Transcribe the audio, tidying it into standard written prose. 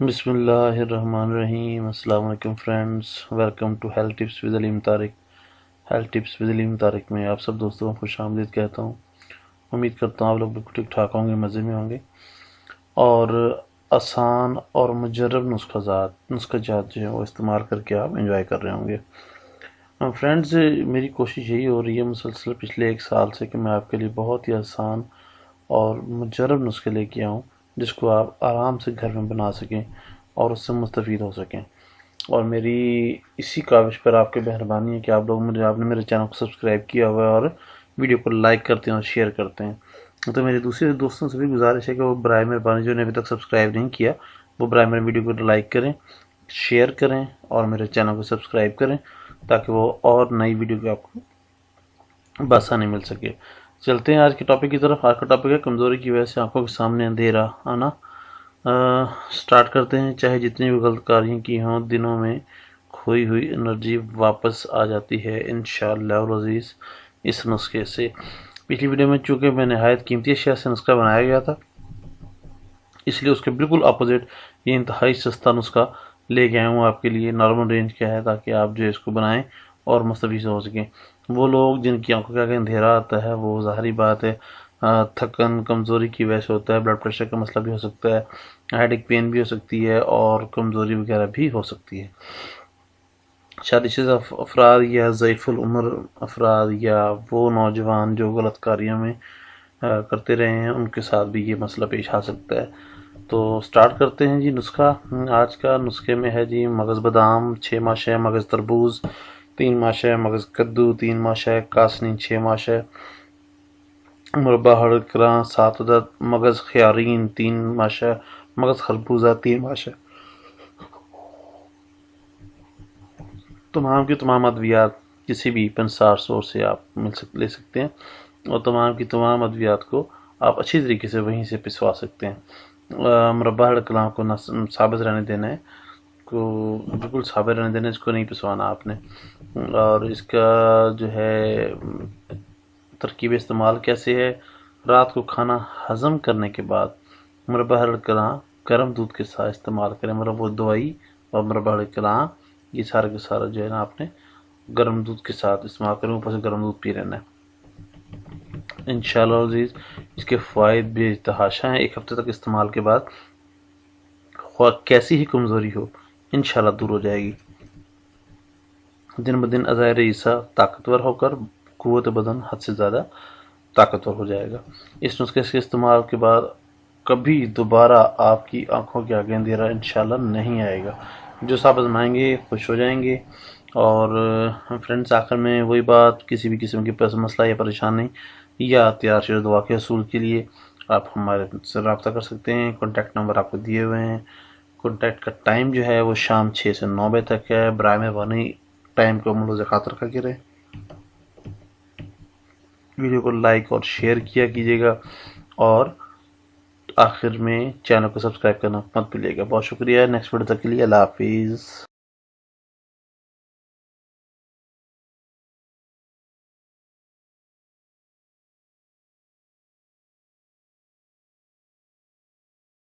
بسم اللہ الرحمن الرحیم۔ السلام علیکم friends, welcome to health tips with Aleem Tariq. Health tips with Aleem Tariq میں آپ سب دوستوں کو خوش آمدید کہتا ہوں۔ امید کرتا ہوں آپ لوگ بالکل ٹھیک ٹھاک ہوں گے، مزے میں ہوں گے، اور آسان اور مجرب نسخہ جات جو ہے وہ استعمال کر کے آپ انجوائے کر رہے ہوں گے۔ فرینڈز، میری کوشش یہی ہو رہی ہے مسلسل پچھلے 1 سال سے کہ میں آپ کے لیے بہت ہی آسان اور مجرب نسخے لے کے آؤں جس کو آپ آرام سے گھر میں بنا سکیں اور اس سے مستفید ہو سکیں۔ اور میری اسی کاوش پر آپ کی مہربانی ہے کہ آپ نے میرے چینل کو سبسکرائب کیا ہوا ہے اور ویڈیو کو لائک کرتے ہیں اور شیئر کرتے ہیں۔ تو میرے دوسرے دوستوں سے بھی گزارش ہے کہ وہ برائے مہربانی جو نے ابھی تک سبسکرائب نہیں کیا وہ برائے میرے ویڈیو کو لائک کریں، شیئر کریں اور میرے چینل کو سبسکرائب کریں تاکہ وہ اور نئی ویڈیو کی آپ کو بآسانی مل سکے۔ چلتے ہیں آج کے ٹاپک کی طرف۔ آج کا ٹاپک ہے کمزوری کی وجہ سے آنکھوں کے سامنے اندھیرا آنا۔ سٹارٹ کرتے ہیں۔ چاہے جتنی بھی غلط کاریاں کی ہوں، دنوں میں کھوئی ہوئی انرجی واپس آ جاتی ہے انشاءاللہ العزیز اس نسخے سے۔ پچھلی ویڈیو میں چونکہ میں نہایت قیمتی اشیاء سے نسخہ بنایا گیا تھا، اس لیے اس کے بالکل اپوزٹ یہ انتہائی سستا نسخہ لے کے آیا ہوں آپ کے لیے۔ نارمل رینج کا ہے تاکہ آپ جو اس کو بنائیں اور مستفید ہو سکیں۔ وہ لوگ جن کی آنکھوں کے آگے اندھیرا آتا ہے، وہ ظاہری بات ہے تھکن کمزوری کی وجہ سے ہوتا ہے، بلڈ پریشر کا مسئلہ بھی ہو سکتا ہے، ہیڈ ایک پین بھی ہو سکتی ہے اور کمزوری وغیرہ بھی ہو سکتی ہے۔ شادی شدہ افراد یا ضعیف العمر افراد یا وہ نوجوان جو غلط کاریوں میں کرتے رہے ہیں، ان کے ساتھ بھی یہ مسئلہ پیش آ سکتا ہے۔ تو سٹارٹ کرتے ہیں جی نسخہ۔ آج کا نسخے میں ہے جی مغز بادام 6 ماشے، مغز تربوز 3 ماشے، مغز کدو 3 ماشے، کاسنی 6 ماشے، مربع ہڑکراں 7 عدد، مغز خیارین 3 ماشے، مغز خربوزہ 3 ماشے۔ تمام کی تمام ادویات کسی بھی پنسار سٹور سے آپ لے سکتے ہیں اور تمام کی تمام ادویات کو آپ اچھی طریقے سے وہیں سے پسوا سکتے ہیں۔ مربع ہڑکراں کو ثابت رہنے دینا ہے، کو بالکل ثابت رہنے دینا، اس کو نہیں پسوانا آپ نے۔ اور اس کا جو ہے ترکیب استعمال کیسے ہے؟ رات کو کھانا ہضم کرنے کے بعد مربع ہڑکراں گرم دودھ کے ساتھ استعمال کریں۔ مطلب وہ دوائی اور مربع ہڑکراں یہ سارا کے سارا جو ہے نا آپ نے گرم دودھ کے ساتھ استعمال کریں، اوپر سے گرم دودھ پی لینا ہے انشاءاللہ عزیز۔ اس کے فوائد بے تحاشا ہیں۔ 1 ہفتے تک استعمال کے بعد خواہ کیسی ہی کمزوری ہو انشاءاللہ دور ہو جائے گی۔ دن بدن اعضائے رئیسہ طاقتور ہو کر قوت بدن حد سے زیادہ طاقتور ہو جائے گا۔ اس نسخے کے استعمال کے بعد کبھی دوبارہ آپ کی آنکھوں کے آگے اندھیرا انشاءاللہ نہیں آئے گا۔ جو صاحب آزمائیں گے خوش ہو جائیں گے۔ اور فرینڈز، آخر میں وہی بات، کسی بھی قسم کی مسئلہ یا پریشانی یا تیار شدہ دوا کے حصول کے لیے آپ ہمارے سے رابطہ کر سکتے ہیں۔ کانٹیکٹ نمبر آپ کو دیے ہوئے ہیں۔ کانٹیکٹ کا ٹائم جو ہے وہ شام 6 سے 9 بجے تک ہے۔ برائے مہربانی ٹائم کو ملحوظ خاطر رکھا کریں۔ ویڈیو کو لائک اور شیئر کیا کیجیے گا اور آخر میں چینل کو سبسکرائب کرنا مت بھولیے گا۔ بہت شکریہ۔ نیکسٹ ویڈیو تک کے لیے اللہ حافظ۔